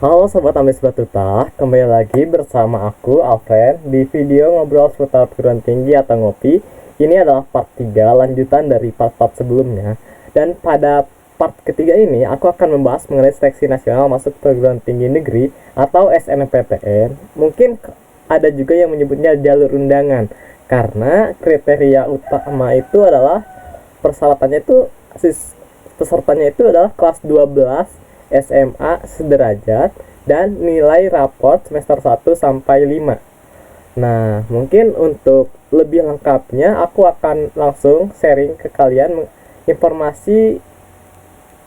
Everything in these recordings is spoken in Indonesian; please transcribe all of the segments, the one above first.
Halo Sobat Ambis Batuta, kembali lagi bersama aku, Alfred, di video ngobrol seputar perguruan tinggi atau ngopi. Ini adalah part 3, lanjutan dari part-part sebelumnya. Dan pada part ketiga ini, aku akan membahas mengenai seleksi nasional masuk perguruan tinggi negeri atau SNMPTN. Mungkin ada juga yang menyebutnya jalur undangan, karena kriteria utama itu adalah persyaratannya itu, pesertanya itu adalah kelas 12 SMA sederajat dan nilai raport semester 1 sampai 5. Nah, mungkin untuk lebih lengkapnya aku akan langsung sharing ke kalian informasi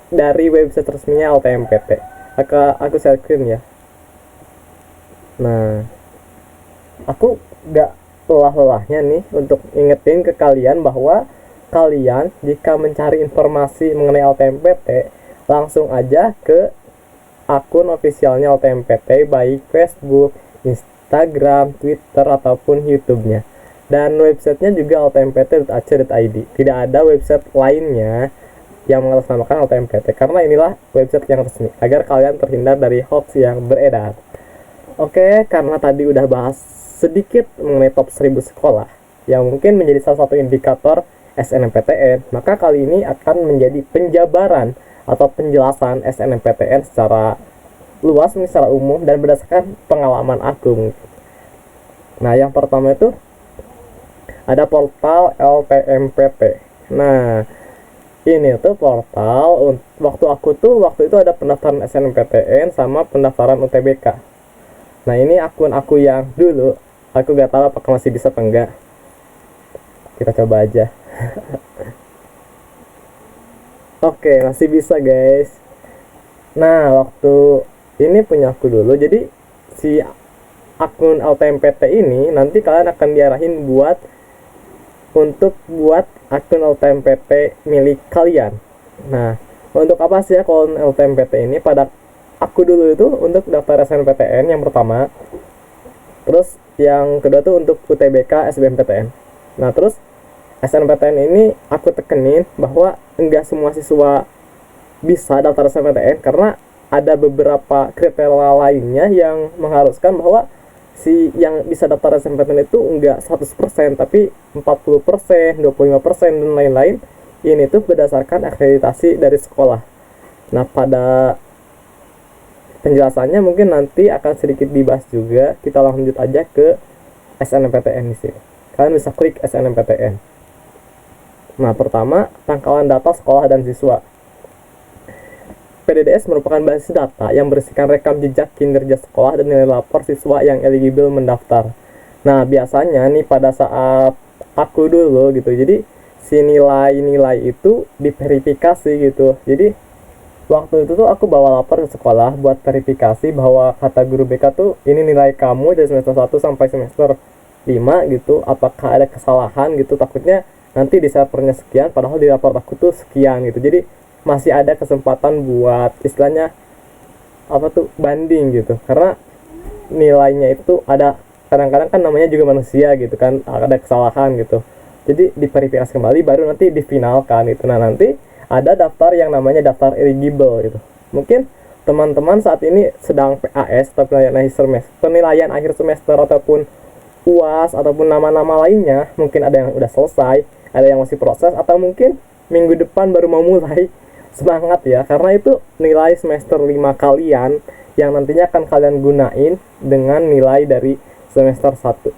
dari website resminya LTMPT. Aku share screen ya. Nah, aku gak lelah-lelahnya nih untuk ingetin ke kalian bahwa kalian jika mencari informasi mengenai LTMPT langsung aja ke akun ofisialnya LTMPT, baik Facebook, Instagram, Twitter, ataupun YouTube-nya. Dan websitenya juga ltmpt.ac.id. Tidak ada website lainnya yang mengatasnamakan LTMPT, karena inilah website yang resmi, agar kalian terhindar dari hoax yang beredar. Oke, karena tadi udah bahas sedikit mengenai top 1000 sekolah yang mungkin menjadi salah satu indikator SNMPTN, maka kali ini akan menjadi penjabaran atau penjelasan SNMPTN secara luas, secara umum, dan berdasarkan pengalaman aku. Nah, yang pertama itu ada portal LTMPT. Nah, ini tuh portal waktu itu ada pendaftaran SNMPTN sama pendaftaran UTBK. Nah, ini akun aku yang dulu. Aku gak tahu apakah masih bisa apa enggak. Kita coba aja. Oke, masih bisa guys. Nah, waktu ini punya aku dulu. Jadi si akun LTMPT ini nanti kalian akan diarahin buat akun LTMPT milik kalian. Nah, untuk apa sih akun LTMPT ini? Pada aku dulu itu untuk daftar SNMPTN yang pertama. Terus yang kedua tuh untuk UTBK SBMPTN. Nah, terus SNMPTN ini aku tekenin bahwa enggak semua siswa bisa daftar SNMPTN, karena ada beberapa kriteria lainnya yang mengharuskan bahwa si yang bisa daftar SNMPTN itu enggak 100%, tapi 40%, 25%, dan lain-lain. Ini tuh berdasarkan akreditasi dari sekolah. Nah, pada penjelasannya mungkin nanti akan sedikit dibahas juga. Kita lanjut aja ke SNMPTN di sini. Kalian bisa klik SNMPTN. Nah, pertama, pangkalan data sekolah dan siswa. PDDS merupakan basis data yang berisikan rekam jejak kinerja sekolah dan nilai lapor siswa yang eligible mendaftar. Nah, biasanya nih pada saat aku dulu gitu, jadi si nilai-nilai itu diverifikasi gitu. Jadi waktu itu tuh aku bawa lapor ke sekolah buat verifikasi bahwa kata guru BK tuh ini nilai kamu dari semester 1 sampai semester 5 gitu, apakah ada kesalahan gitu, takutnya nanti di servernya sekian padahal di raport aku tuh sekian gitu. Jadi masih ada kesempatan buat istilahnya apa tuh banding gitu, karena nilainya itu ada, kadang-kadang kan namanya juga manusia gitu kan, ada kesalahan gitu. Jadi diverifikasi kembali baru nanti difinalkan gitu. Nah, nanti ada daftar yang namanya daftar eligible gitu. Mungkin teman-teman saat ini sedang PAS atau penilaian akhir semester ataupun UAS ataupun nama-nama lainnya, mungkin ada yang udah selesai, ada yang masih proses, atau mungkin minggu depan baru mau mulai. Semangat ya, karena itu nilai semester 5 kalian yang nantinya akan kalian gunain dengan nilai dari semester 1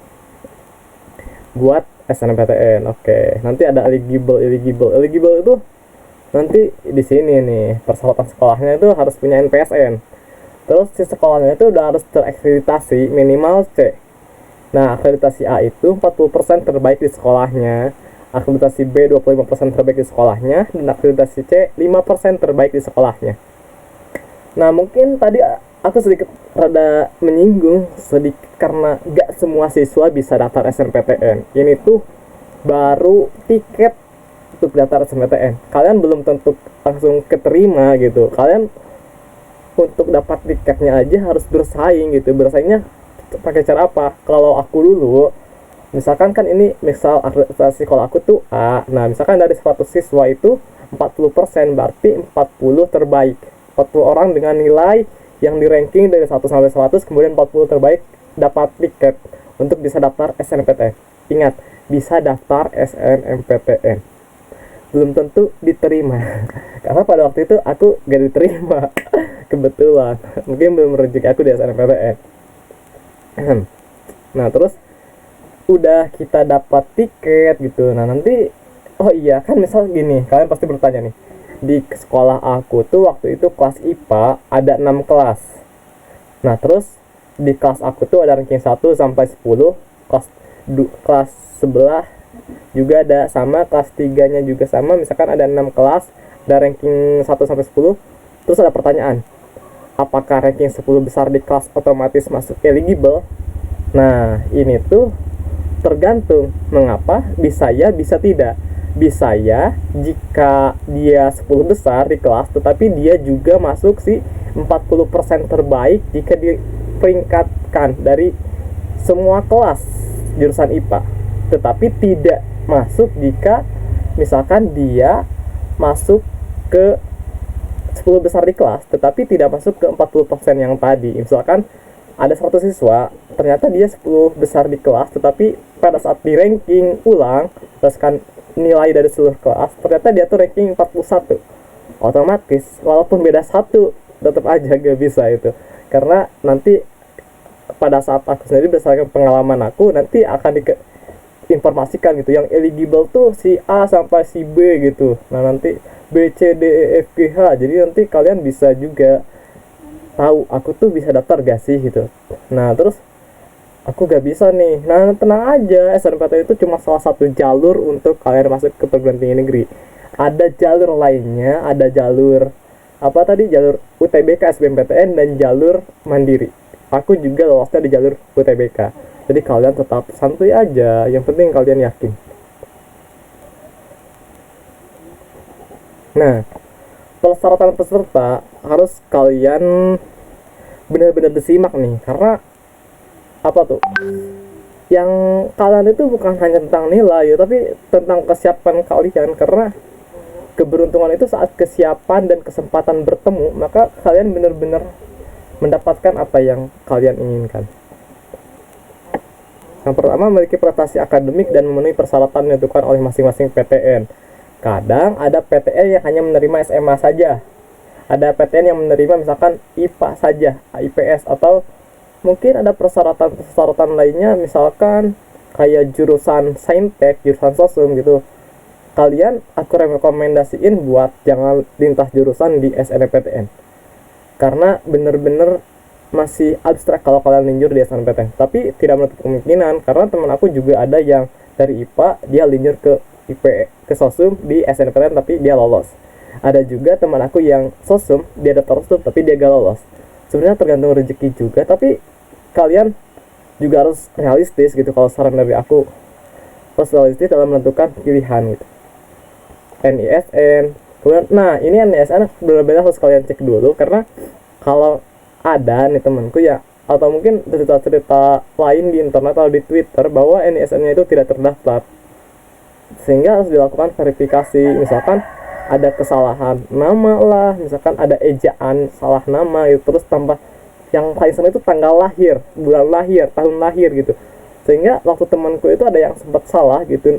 buat SNMPTN. Oke, nanti ada eligible itu nanti di sini nih, persyaratan sekolahnya itu harus punya NPSN. Terus si sekolahnya itu udah harus terakreditasi minimal C. Nah, akreditasi A itu 40% terbaik di sekolahnya, akreditasi B 25% terbaik di sekolahnya, dan akreditasi C 5% terbaik di sekolahnya. Nah, mungkin tadi aku sedikit rada menyinggung sedikit karena gak semua siswa bisa daftar SNMPTN. Ini tuh baru tiket untuk daftar SNMPTN. Kalian belum tentu langsung keterima gitu. Kalian untuk dapat tiketnya aja harus bersaing gitu. Bersaingnya pakai cara apa? Kalau aku dulu, misalkan kan ini misal akreditasi kalau aku tuh A. Nah, misalkan dari 100 siswa itu 40%, berarti 40 terbaik. 40 orang dengan nilai yang di ranking dari 1 sampai 100, kemudian 40 terbaik dapat tiket untuk bisa daftar SNMPTN. Ingat, bisa daftar SNMPTN, belum tentu diterima. Karena pada waktu itu aku gak diterima. Kebetulan mungkin belum rezeki aku di SNMPTN. Nah terus udah kita dapat tiket gitu, nah nanti oh iya kan, misal gini, kalian pasti bertanya nih, di sekolah aku tuh waktu itu kelas IPA ada 6 kelas. Nah terus di kelas aku tuh ada ranking 1 sampai 10, kelas sebelah juga ada sama, kelas 3 nya juga sama, misalkan ada 6 kelas, ada ranking 1 sampai 10. Terus ada pertanyaan, apakah ranking 10 besar di kelas otomatis masuk eligible? Nah ini tuh tergantung. Mengapa? Bisa ya, bisa tidak. Bisa ya jika dia 10 besar di kelas, tetapi dia juga masuk si 40% terbaik jika diperingkatkan dari semua kelas jurusan IPA. Tetapi tidak masuk jika misalkan dia masuk ke 10 besar di kelas, tetapi tidak masuk ke 40% yang tadi. Misalkan ada 100 siswa, ternyata dia 10 besar di kelas, tetapi pada saat di ranking ulang, berdasarkan nilai dari seluruh kelas, ternyata dia tuh ranking 41. Otomatis, walaupun beda 1, tetap aja gak bisa itu. Karena nanti pada saat aku sendiri berdasarkan pengalaman aku, nanti akan diinformasikan gitu, yang eligible tuh si A sampai si B gitu. Nah nanti B, C, D, E, F, G, H. Jadi nanti kalian bisa juga tahu aku tuh bisa daftar gak sih gitu. Nah terus aku gak bisa nih. Nah tenang aja, SNMPTN itu cuma salah satu jalur untuk kalian masuk ke perguruan tinggi negeri. Ada jalur lainnya, ada jalur apa tadi, jalur UTBK SBMPTN dan jalur mandiri. Aku juga lolosnya di jalur UTBK. Jadi kalian tetap santuy aja, yang penting kalian yakin. Nah persyaratan peserta harus kalian benar-benar disimak nih, karena apa tuh, yang kalian itu bukan hanya tentang nilai ya, tapi tentang kesiapan kalian. Karena keberuntungan itu saat kesiapan dan kesempatan bertemu, maka kalian benar-benar mendapatkan apa yang kalian inginkan. Yang pertama, memiliki prestasi akademik dan memenuhi persyaratan yang ditentukan oleh masing-masing PTN. Kadang ada PTN yang hanya menerima SMA saja, ada PTN yang menerima misalkan IPA saja, IPS, atau mungkin ada persyaratan lainnya, misalkan kayak jurusan saintek, jurusan sosum gitu. Kalian aku rekomendasiin buat jangan lintas jurusan di SNMPTN, karena bener-bener masih abstrak kalau kalian linjur di SNMPTN. Tapi tidak menutup kemungkinan, karena teman aku juga ada yang dari IPA dia linjur ke ke sosum di SNMPTN tapi dia lolos. Ada juga teman aku yang sosum, dia daftar sosum tapi dia gak lolos. Sebenarnya tergantung rezeki juga, tapi kalian juga harus realistis gitu. Kalau saran dari aku, harus realistis dalam menentukan pilihan gitu. NISN, kemudian, nah ini NISN benar-benar harus kalian cek dulu, karena kalau ada nih temanku ya, atau mungkin cerita-cerita lain di internet atau di Twitter bahwa NISN-nya itu tidak terdaftar, sehingga harus dilakukan verifikasi. Misalkan ada kesalahan nama lah, misalkan ada ejaan salah nama itu, terus tambah yang paling sering itu tanggal lahir, bulan lahir, tahun lahir gitu. Sehingga waktu temanku itu ada yang sempat salah gitu,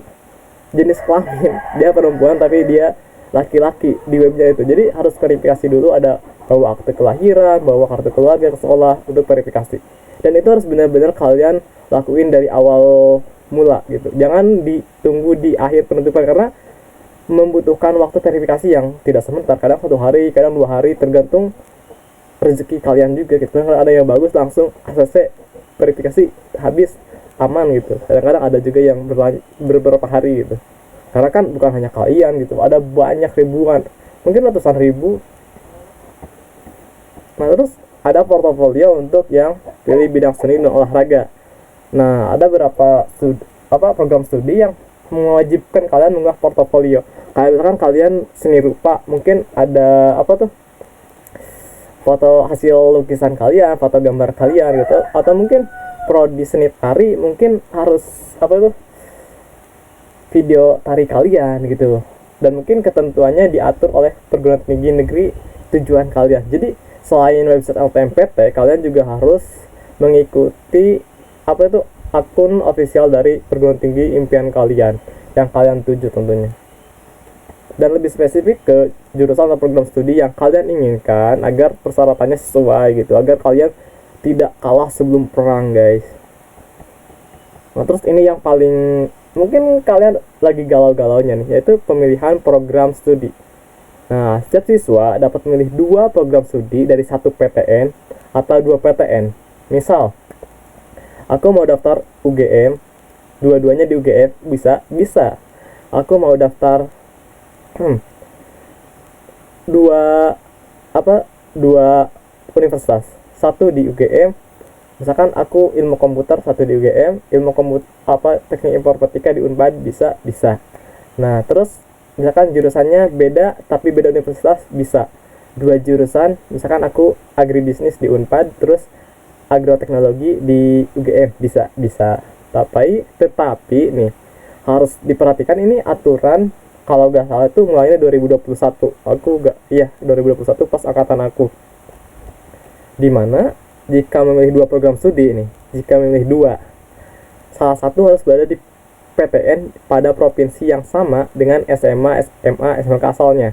jenis kelamin dia perempuan tapi dia laki-laki di webnya itu. Jadi harus verifikasi dulu, ada bawa akte kelahiran, bawa kartu keluarga ke sekolah untuk verifikasi. Dan itu harus benar-benar kalian lakuin dari awal mula gitu. Jangan ditunggu di akhir penentuan, karena membutuhkan waktu verifikasi yang tidak sebentar. Kadang 1 hari, kadang 2 hari, tergantung rezeki kalian juga gitu. Kalau ada yang bagus langsung ACC verifikasi habis aman gitu. Kadang-kadang ada juga yang beberapa hari gitu. Karena kan bukan hanya kalian gitu, ada banyak ribuan, mungkin ratusan ribu. Nah terus ada portofolio untuk yang pilih bidang seni dan olahraga. Nah ada beberapa program studi yang mewajibkan kalian mengunggah portofolio. Kayak misalkan kalian seni rupa, mungkin ada foto hasil lukisan kalian, foto gambar kalian gitu. Atau mungkin prodi seni tari, mungkin harus video tari kalian gitu. Dan mungkin ketentuannya diatur oleh perguruan tinggi negeri tujuan kalian. Jadi selain website LTMPT, kalian juga harus mengikuti akun official dari perguruan tinggi impian kalian yang kalian tuju tentunya. Dan lebih spesifik ke jurusan atau program studi yang kalian inginkan agar persyaratannya sesuai gitu, agar kalian tidak kalah sebelum perang, guys. Nah, terus ini yang paling mungkin kalian lagi galau-galaunya nih, yaitu pemilihan program studi. Nah, setiap siswa dapat memilih 2 program studi dari 1 PTN atau 2 PTN. Misal, aku mau daftar UGM, dua-duanya di UGM, bisa. Aku mau daftar dua universitas, satu di UGM, misalkan aku ilmu komputer, satu di UGM, teknik informatika di Unpad, bisa. Nah, terus misalkan jurusannya beda tapi beda universitas, bisa. 2 jurusan, misalkan aku agribisnis di Unpad, terus agroteknologi di UGM, bisa. Tetapi nih harus diperhatikan, ini aturan kalau nggak salah itu mulainya 2021. 2021 pas angkatan aku. Dimana jika memilih 2 program studi ini, salah satu harus berada di PTN pada provinsi yang sama dengan SMA, SMK asalnya.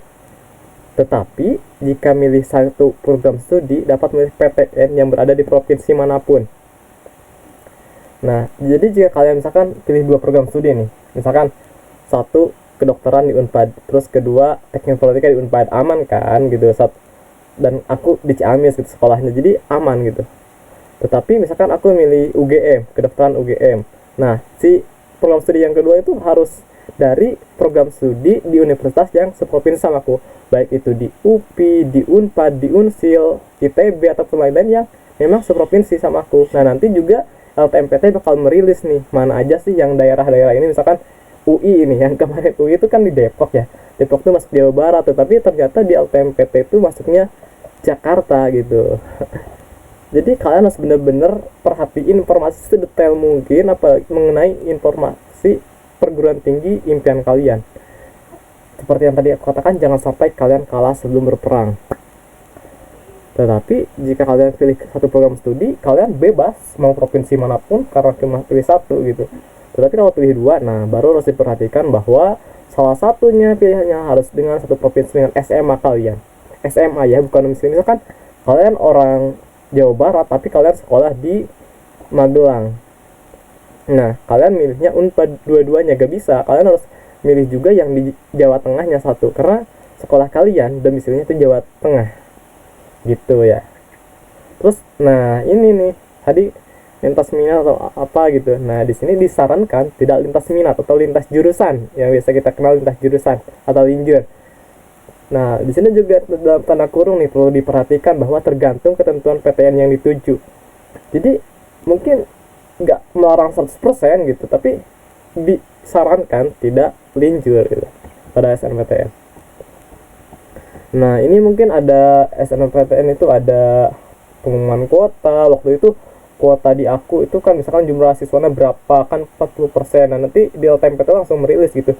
Tetapi jika milih satu program studi dapat memilih PTN yang berada di provinsi manapun. Nah, jadi jika kalian misalkan pilih 2 program studi nih, misalkan satu kedokteran di Unpad, terus kedua teknik informatika di Unpad, aman kan gitu. Dan aku di Ciamis gitu sekolahnya, jadi aman gitu. Tetapi misalkan aku milih UGM, kedokteran UGM, nah si program studi yang kedua itu harus dari program studi di universitas yang seprovinsi sama aku, baik itu di UPI, di Unpad, di Unsil, ITB ataupun lain-lain yang memang seprovinsi sama aku. Nah, nanti juga LTMPT bakal merilis nih mana aja sih yang daerah-daerah ini. Misalkan UI ini, yang kemarin UI itu kan di Depok ya, Depok itu masuk Jawa Barat, tetapi ternyata di LTMPT itu masuknya Jakarta gitu. Jadi kalian harus benar-benar perhatiin informasi sedetail mungkin mengenai informasi perguruan tinggi impian kalian. Seperti yang tadi aku katakan, jangan sampai kalian kalah sebelum berperang. Tetapi jika kalian pilih satu program studi, kalian bebas mau provinsi manapun karena cuma pilih satu gitu. Tetapi kalau pilih 2, nah baru harus diperhatikan bahwa salah satunya pilihannya harus dengan satu provinsi dengan SMA kalian. SMA ya, bukan misalkan kalian orang Jawa Barat tapi kalian sekolah di Magelang. Nah, kalian milihnya Unpad dua-duanya, gak bisa. Kalian harus milih juga yang di Jawa Tengahnya satu, karena sekolah kalian domisilinya itu Jawa Tengah. Gitu ya. Terus, nah ini nih tadi lintas minat atau apa gitu. Nah, di sini disarankan tidak lintas minat atau lintas jurusan, yang biasa kita kenal lintas jurusan atau linjur. Nah, di sini juga dalam tanda kurung nih perlu diperhatikan bahwa tergantung ketentuan PTN yang dituju. Jadi mungkin nggak melarang 100% gitu, tapi disarankan tidak linjur gitu pada SNMPTN. Nah, ini mungkin ada SNMPTN itu ada pengumuman kuota. Waktu itu kuota di aku itu kan misalkan jumlah siswanya berapa, kan 40%. Nah, nanti di LTMPT langsung merilis gitu.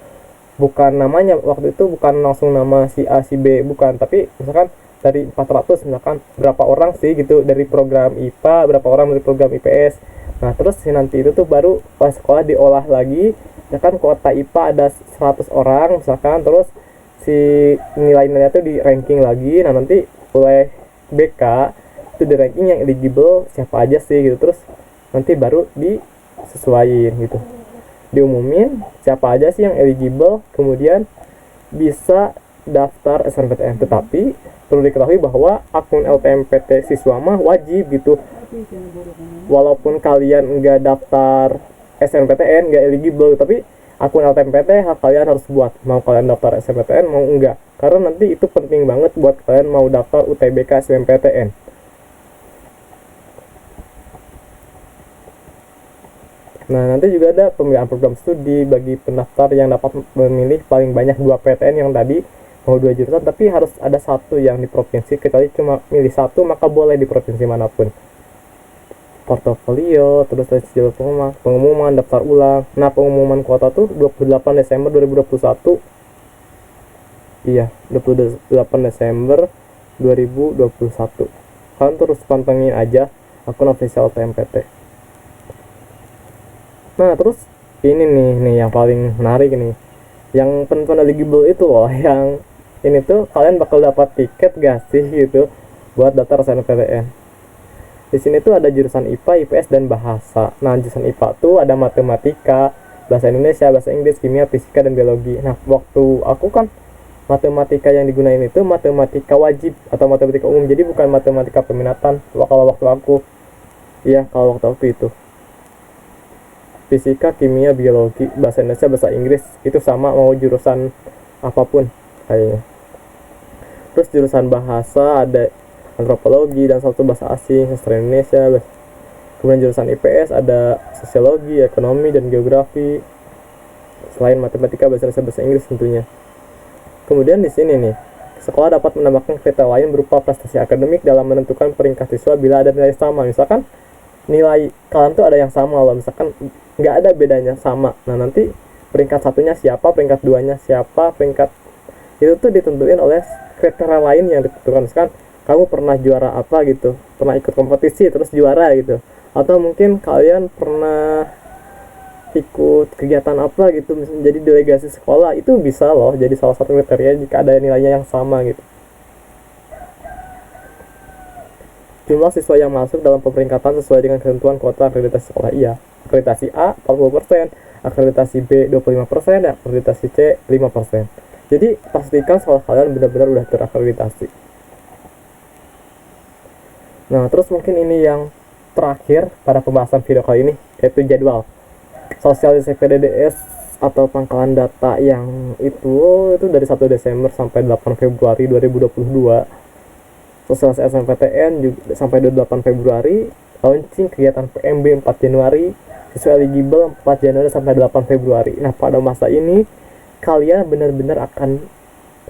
Bukan namanya, waktu itu bukan langsung nama si A, si B, bukan. Tapi misalkan dari 400 misalkan berapa orang sih gitu dari program IPA, berapa orang dari program IPS. Nah, terus nanti itu tuh baru pas sekolah diolah lagi. Misalkan kuota IPA ada 100 orang misalkan, terus si nilai-nilainya tuh di ranking lagi. Nah, nanti oleh BK itu di ranking yang eligible siapa aja sih gitu, terus nanti baru disesuaiin gitu, diumumin siapa aja sih yang eligible, kemudian bisa daftar SNMPTN. Tetapi perlu diketahui bahwa akun LTMPT siswa mah wajib gitu, walaupun kalian nggak daftar SNMPTN, nggak eligible, tapi akun LTMPT kalian harus buat, mau kalian daftar SNMPTN mau enggak, karena nanti itu penting banget buat kalian mau daftar UTBK SBMPTN. Nah, nanti juga ada pemilihan program studi bagi pendaftar yang dapat memilih paling banyak 2 PTN yang tadi, mau 2 jurusan, tapi harus ada satu yang di provinsi, kecuali cuma milih satu maka boleh di provinsi manapun. Portofolio, terus pengumuman, daftar ulang. Nah, pengumuman kuota tuh 28 Desember 2021. Iya, 28 Desember 2021. Kalian terus pantengin aja akun official TMPT. Nah terus ini nih yang paling menarik nih, yang penentuan eligible itu loh, yang ini tuh kalian bakal dapat tiket gak sih gitu buat daftar SNMPTN. Di sini tuh ada jurusan IPA, IPS, dan bahasa. Nah jurusan IPA tuh ada matematika, bahasa Indonesia, bahasa Inggris, kimia, fisika, dan biologi. Nah waktu aku kan matematika yang digunain itu matematika wajib atau matematika umum, jadi bukan matematika peminatan. Kalau waktu aku, iya kalau waktu aku itu fisika, kimia, biologi, bahasa Indonesia, bahasa Inggris itu sama mau jurusan apapun kayaknya. Terus jurusan bahasa ada antropologi dan satu bahasa asing, sastra Indonesia. Kemudian jurusan IPS ada sosiologi, ekonomi, dan geografi. Selain matematika, bahasa Indonesia, bahasa Inggris tentunya. Kemudian di sini nih, sekolah dapat menambahkan kriteria lain berupa prestasi akademik dalam menentukan peringkat siswa bila ada nilai sama. Misalkan nilai kalian tuh ada yang sama loh, misalkan nggak ada bedanya sama. Nah nanti peringkat satunya siapa, peringkat duanya siapa, peringkat itu tuh ditentuin oleh kriteria lain yang ditentukan. Misalkan kamu pernah juara apa gitu, pernah ikut kompetisi terus juara gitu, atau mungkin kalian pernah ikut kegiatan apa gitu, misalnya jadi delegasi sekolah, itu bisa loh jadi salah satu kriteria jika ada nilainya yang sama gitu. Jumlah siswa yang masuk dalam pemeringkatan sesuai dengan ketentuan kuota akreditasi sekolah. Iya, akreditasi A 40%, akreditasi B 25%, dan akreditasi C 5%. Jadi pastikan sekolah kalian benar-benar udah terakreditasi. Nah terus mungkin ini yang terakhir pada pembahasan video kali ini, yaitu jadwal sosialisasi PDDS atau pangkalan data yang itu dari 1 Desember sampai 8 Februari 2022. Sosialisasi SNMPTN juga sampai 28 Februari. Launching kegiatan PMB 4 Januari, siswa eligible 4 Januari sampai 8 Februari. Nah pada masa ini kalian benar-benar akan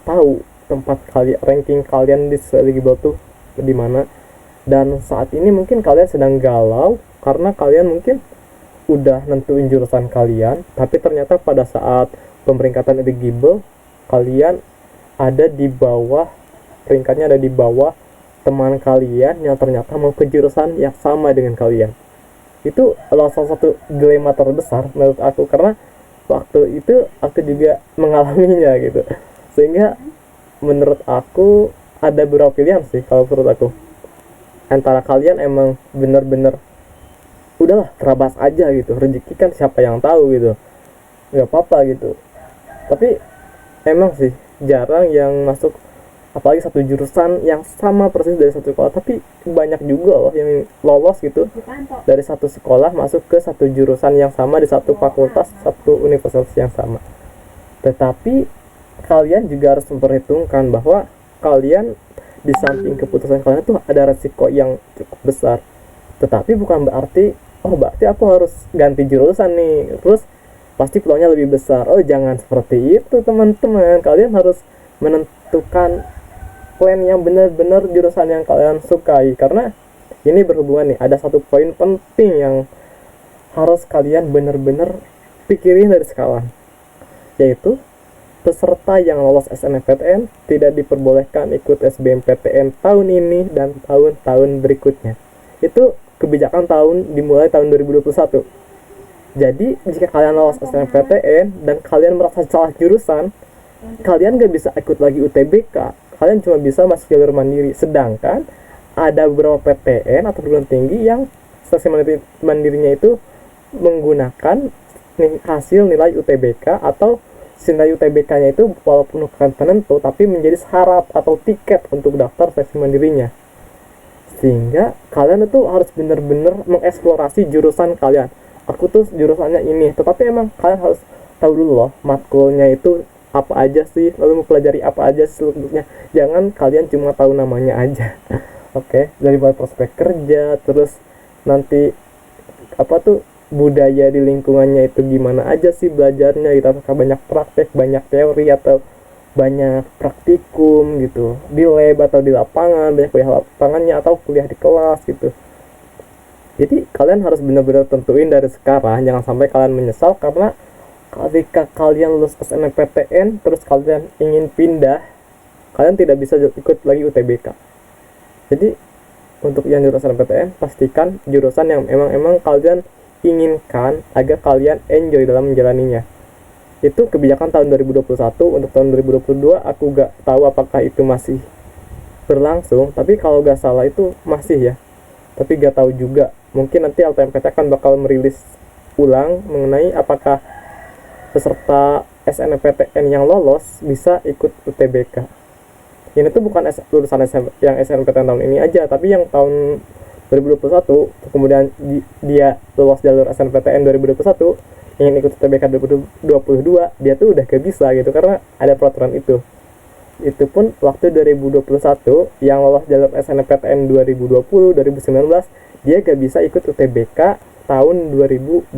tahu tempat kalian, ranking kalian di siswa eligible tuh di mana. Dan saat ini mungkin kalian sedang galau karena kalian mungkin udah nentuin jurusan kalian, tapi ternyata pada saat pemeringkatan eligible kalian ada di bawah, peringkatnya ada di bawah teman kalian yang ternyata mau ke jurusan yang sama dengan kalian. Itu adalah salah satu dilema terbesar menurut aku, karena waktu itu aku juga mengalaminya gitu. Sehingga menurut aku ada beberapa pilihan sih kalau menurut aku. Antara kalian emang bener-bener udahlah terabas aja gitu, rezeki kan siapa yang tahu gitu, nggak apa-apa gitu. Tapi emang sih jarang yang masuk, apalagi satu jurusan yang sama persis dari satu sekolah. Tapi banyak juga loh yang lolos gitu dari satu sekolah masuk ke satu jurusan yang sama di satu fakultas, satu universitas yang sama. Tetapi kalian juga harus memperhitungkan bahwa kalian di samping keputusan kalian tuh ada resiko yang cukup besar. Tetapi bukan berarti berarti aku harus ganti jurusan nih terus pasti peluangnya lebih besar. Jangan seperti itu teman-teman. Kalian harus menentukan plan yang benar-benar jurusan yang kalian sukai, karena ini berhubungan nih, ada satu poin penting yang harus kalian benar-benar pikirin dari sekarang, yaitu peserta yang lolos SNMPTN tidak diperbolehkan ikut SBMPTN tahun ini dan tahun-tahun berikutnya. Itu kebijakan dimulai tahun 2021. Jadi jika kalian lolos SNMPTN dan kalian merasa salah jurusan, kalian gak bisa ikut lagi UTBK, kalian cuma bisa masuk jalur mandiri. Sedangkan ada beberapa PTN atau perguruan tinggi yang seleksi mandirinya itu menggunakan hasil nilai UTBK, atau nilai UTBK-nya itu walaupun bukan penentu tapi menjadi syarat atau tiket untuk daftar seleksi mandirinya. Sehingga kalian itu harus benar-benar mengeksplorasi jurusan kalian. Aku tuh jurusannya ini, tetapi emang kalian harus tahu dulu loh matkulnya itu apa aja sih, lalu mempelajari apa aja seluruhnya. Jangan kalian cuma tahu namanya aja. Oke, dari prospek kerja, terus nanti apa tuh budaya di lingkungannya itu gimana aja sih belajarnya gitu, apakah banyak praktek, banyak teori, atau banyak praktikum gitu di lab atau di lapangan, banyak kuliah lapangannya atau kuliah di kelas gitu. Jadi kalian harus benar-benar tentuin dari sekarang, jangan sampai kalian menyesal karena ketika kalian lulus SNMPTN terus kalian ingin pindah, kalian tidak bisa ikut lagi UTBK. Jadi untuk yang jurusan PTN, pastikan jurusan yang emang kalian inginkan agar kalian enjoy dalam menjalaninya. Itu kebijakan tahun 2021. Untuk tahun 2022 aku gak tahu apakah itu masih berlangsung, tapi kalau gak salah itu masih ya, tapi gak tahu juga. Mungkin nanti LTMPT akan bakal merilis ulang mengenai apakah peserta SNMPTN yang lolos bisa ikut UTBK. Ini tuh bukan lulusan yang SNMPTN tahun ini aja, tapi yang tahun 2021 kemudian dia lolos jalur SNMPTN 2021 ingin ikut UTBK 2022, dia tuh udah gak bisa gitu karena ada peraturan itu. Itu pun waktu 2021 yang lolos jalur SNMPTN 2020 2019 dia gak bisa ikut UTBK tahun 2021.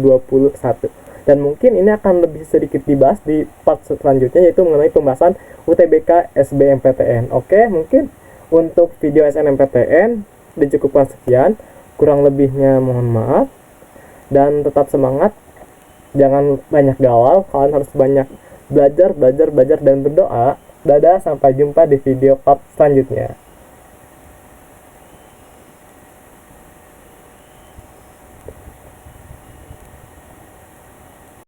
Dan mungkin ini akan lebih sedikit dibahas di part selanjutnya, yaitu mengenai pembahasan UTBK SBMPTN. Oke, mungkin untuk video SNMPTN dicukupkan sekian. Kurang lebihnya mohon maaf. Dan tetap semangat. Jangan banyak galau. Kalian harus banyak belajar dan berdoa. Dadah, sampai jumpa di video part selanjutnya.